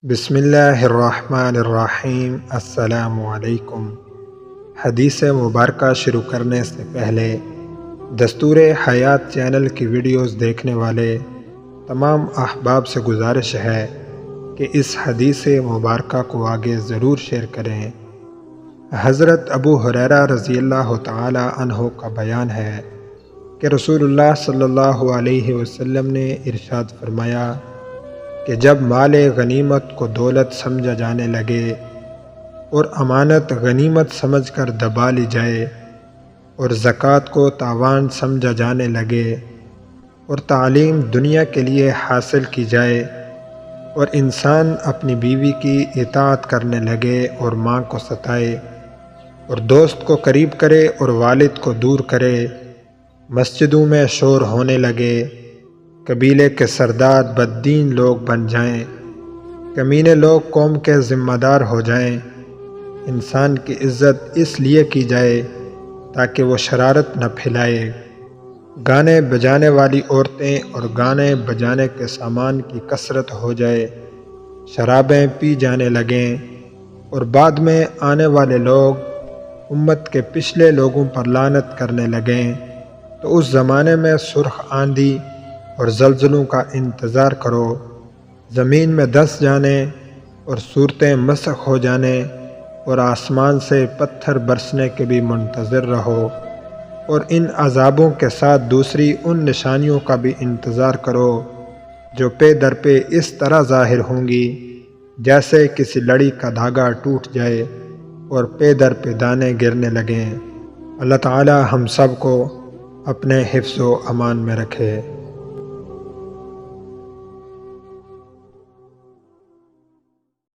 بسم اللہ الرحمن الرحیم۔ السلام علیکم۔ حدیث مبارکہ شروع کرنے سے پہلے دستور حیات چینل کی ویڈیوز دیکھنے والے تمام احباب سے گزارش ہے کہ اس حدیث مبارکہ کو آگے ضرور شیئر کریں۔ حضرت ابو ہریرہ رضی اللہ تعالی عنہ کا بیان ہے کہ رسول اللہ صلی اللہ علیہ وسلم نے ارشاد فرمایا کہ جب مال غنیمت کو دولت سمجھا جانے لگے اور امانت غنیمت سمجھ کر دبا لی جائے اور زکوٰۃ کو تاوان سمجھا جانے لگے اور تعلیم دنیا کے لیے حاصل کی جائے اور انسان اپنی بیوی کی اطاعت کرنے لگے اور ماں کو ستائے اور دوست کو قریب کرے اور والد کو دور کرے، مسجدوں میں شور ہونے لگے، قبیلے کے سردار بددین لوگ بن جائیں، کمینے لوگ قوم کے ذمہ دار ہو جائیں، انسان کی عزت اس لیے کی جائے تاکہ وہ شرارت نہ پھیلائے، گانے بجانے والی عورتیں اور گانے بجانے کے سامان کی کثرت ہو جائے، شرابیں پی جانے لگیں، اور بعد میں آنے والے لوگ امت کے پچھلے لوگوں پر لعنت کرنے لگیں، تو اس زمانے میں سرخ آندھی اور زلزلوں کا انتظار کرو، زمین میں دھس جانے اور صورتیں مسخ ہو جانے اور آسمان سے پتھر برسنے کے بھی منتظر رہو، اور ان عذابوں کے ساتھ دوسری ان نشانیوں کا بھی انتظار کرو جو پے در پہ اس طرح ظاہر ہوں گی جیسے کسی لڑی کا دھاگا ٹوٹ جائے اور پے در پہ دانے گرنے لگیں۔ اللہ تعالی ہم سب کو اپنے حفظ و امان میں رکھے۔